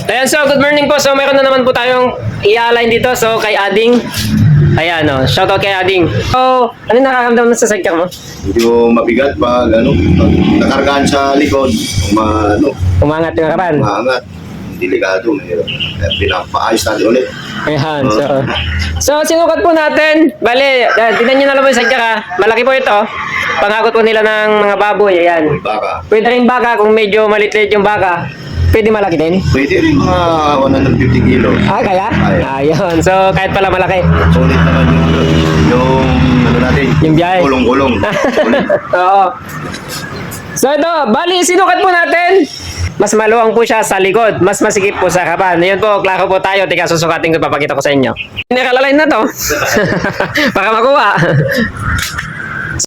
Ayan, so good morning po. So mayroon na naman po tayong i-align dito. So kay Ading. Ayan, shoutout kay Ading. So, ano nakakamdaman mo sa sidecar mo? Medyo mabigat pag pag nakargaan sa likod, Umangat yung harapan. umaangat, delikado, mahirap. Kaya pinapaayos natin ulit. Ayan, so sinukat po natin. Bale, tignan nyo na lang po yung sidecar ha. Malaki po ito. Pangakot po nila ng mga baboy. Ayan. Baka, Pwede rin baka kung medyo maliit-liit yung baka. Pwede malaki din. pwede rin mga 150 kilos. Kaya? Kaya. Ayun. So, kahit pala malaki. Sulit naman yung natin, Yung biyahe. kulong-kulong. Sulit. Oo. So ito, bali, sinukat po natin. Mas maluwang po siya sa likod. Mas masikip po sa harapan. Yun po, klaro po tayo. Tika, susukatin ko, papakita ko sa inyo. Nakalaline na to. Para makuha.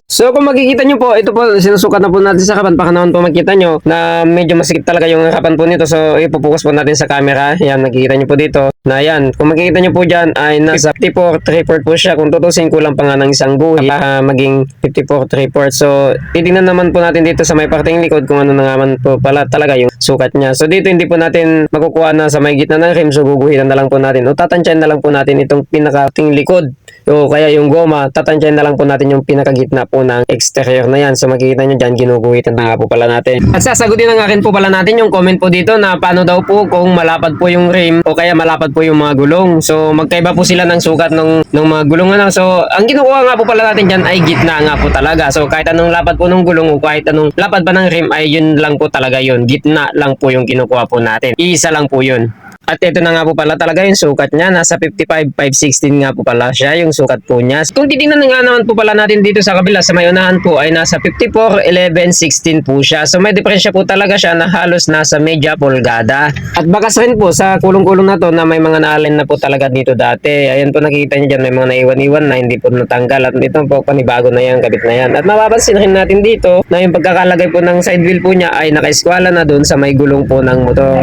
So kung makikita nyo po, ito po sinusukat na po natin sa harapan. Baka naman po makita nyo na medyo masikip talaga yung harapan po nito. So ipupokus po natin sa camera. Yan, nakikita nyo po dito. Na yan, kung makikita nyo po dyan ay nasa 54 3/4 po siya. Kung tutusin, kulang pa nga ng isang buhay para maging 54 3/4. So titingnan naman po natin dito sa may parteng likod kung ano na naman po pala talaga yung sukat niya. So dito hindi po natin makukuha na sa may gitna ng rim. So guguhitan na lang po natin. O tatansyahin na lang po natin itong pinakating likod. O kaya yung goma, tatansyahin na lang po natin yung pinakagitna po ng exterior na yan. So makikita nyo dyan, ginuguhitan na nga po pala natin. At sasagutin na nga rin po pala natin yung comment po dito na paano daw po kung malapad po yung rim o kaya malapad po yung mga gulong. So magkaiba po sila ng sukat ng mga gulong. So ang kinukuha nga po pala natin dyan ay gitna nga po talaga. So kahit anong lapad po ng gulong o kahit anong lapad pa ng rim ay yun lang po talaga yun. Gitna lang po yung kinukuha po natin. Isa lang po yun. At ito na nga po pala talaga yung sukat niya. Nasa 55,516 nga po pala siya yung sukat po niya. Kung titingnan nga naman po pala natin dito sa kabila sa may unahan po ay nasa 54,1116 po siya. So may diferensya po talaga siya na halos nasa media pulgada. At bakas rin po sa kulong-kulong na to na may mga naalin na po talaga dito dati. Ayan po nakikita niyo dyan may mga naiwan-iwan na hindi po natanggal. At dito po panibago na yan, kabit na yan. At mapapansin rin natin dito na yung pagkakalagay po ng side wheel po niya ay nakaiskwala na doon sa may gulong po ng motor.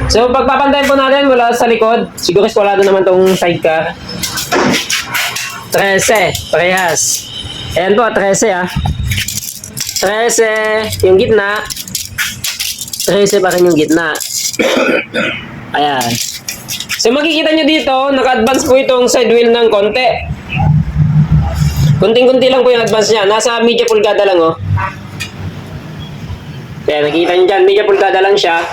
So pagpapantayin po natin mula sa likod, siguro wala naman tong sidecar. 13, parehas. Ayan po, 13 ah. 13, yung gitna. 13 pa rin yung gitna. Ayan. So makikita nyo dito, naka-advance po itong side wheel ng konti. Kunting-kunti lang po yung advance niya. Nasa media pulgada lang oh. Kaya nakikita nyo dyan, media pulgada lang siya.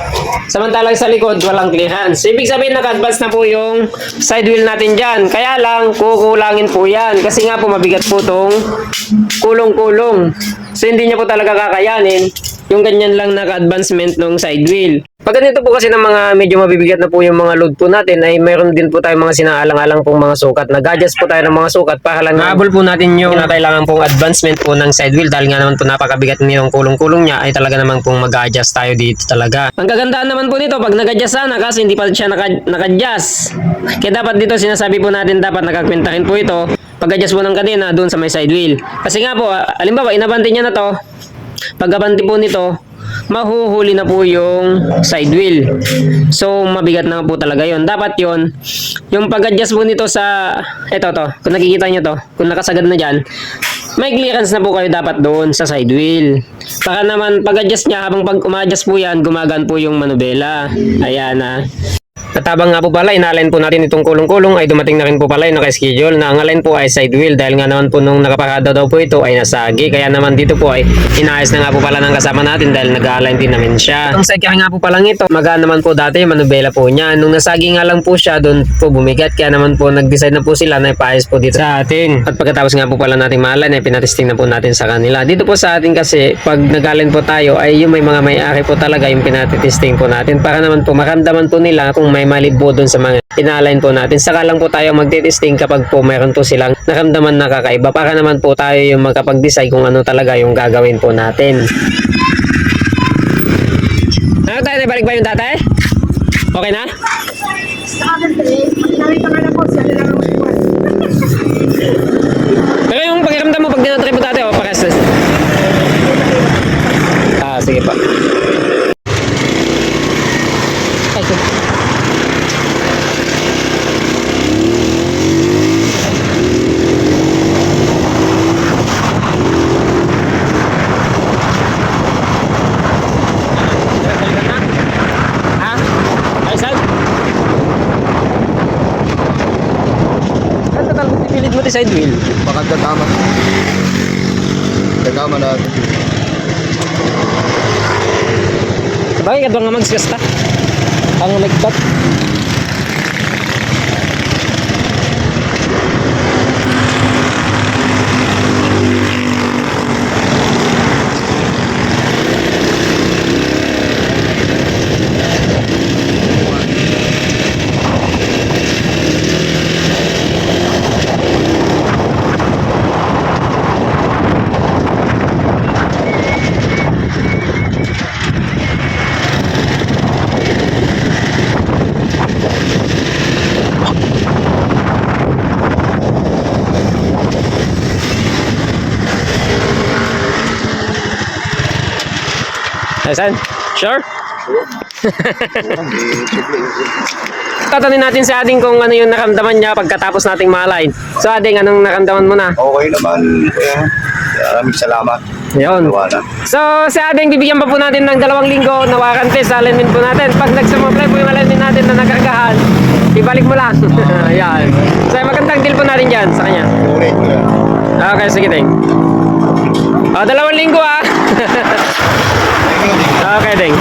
Samantalang sa likod, walang clearance. Ibig sabihin, naka-advance na po yung side wheel natin dyan. Kaya lang, kukulangin po yan. Kasi nga po, mabigat po tong kulong-kulong. So, hindi niya po talaga kakayanin yung ganyan lang naka-advancement ng side wheel. Pag ganito po kasi ng mga medyo mabibigat na po yung mga load po natin, ay mayroon din po tayong mga sinaalang-alang pong mga sukat. Nag-adjust po tayo ng mga sukat para lang mahabol po natin yung kailangan pong advancement po ng side wheel. Dahil nga naman po napakabigat niyong kulong-kulong niya, ay talaga naman pong mag-adjust tayo dito talaga. Ang kagandahan naman po dito, pag nag-adjust sana kasi hindi pa siya naka-adjust. Kaya dapat dito sinasabi po natin dapat nakakwenta rin po ito. Pag-adjust po ng kadena doon sa may side wheel. Kasi nga po, halimbawa, inabante niya na to. Pag-abante po nito, mahuhuli na po yung side wheel. So, mabigat na po talaga yon. Dapat yon yung pag-adjust po nito sa, eto to, kung nakikita nyo to, kung nakasagad na dyan, may clearance na po kayo dapat doon sa side wheel. Para naman pag-adjust niya, habang pag uma-adjust po yan, gumagaan po yung manubela. Ayan na. At habang nga po pala, inalign po natin itong kulong-kulong ay dumating na rin po pala yung naka-schedule na ang align po ay side wheel dahil nga naman po nung nakaparada daw po ito ay nasagi. Kaya naman dito po ay inaayos na nga po pala ng kasama natin dahil nag-align din namin siya. Itong sidecar nga po pala ito, magaan naman po dati yung manubela po niya. Nung nasagi nga lang po siya, doon po bumigat. Kaya naman po nag-decide na po sila na ipaayos po dito sa atin. At pagkatapos nga po pala natin ma-align ay pinatesting na po natin sa kanila. Dito po sa atin kasi pag nag-align po tayo ay yung may mga may-ari po talaga yung pinatesting po natin para naman po maramdaman po nila kung may mali po doon sa mga ina-align po natin. Saka lang po tayo magte-testing kapag po mayroon po silang naramdaman na kakaiba para naman po tayo yung makapag-decide kung ano talaga yung gagawin po natin. Ano tayo, balik ba yung dati? Okay na? Pero yung pakiramdam mo pag dinatry mo dati, pares. Sige pa. pati side wheel. Baka tatama. Tatama natin. Sabagay, kadwa nga magsgasta. Ang nagbat. Asan? Sure? Tatanungin natin si Ading kung ano yung nakamdaman niya pagkatapos nating malay. So Ading, anong nakamdaman mo na? Okay naman. Maraming salamat. Yun. Wala. So si Ading, bibigyan pa po natin ng 2 linggo na warranty sa alignment po natin. Pag nagsumablay po yung alignment natin na nakargahan, ibalik mo lang. Ayan. So magandang deal po natin dyan sa kanya. Ulit ko yan. Okay, sige Ding. O, 2 linggo ah. Okay Ding.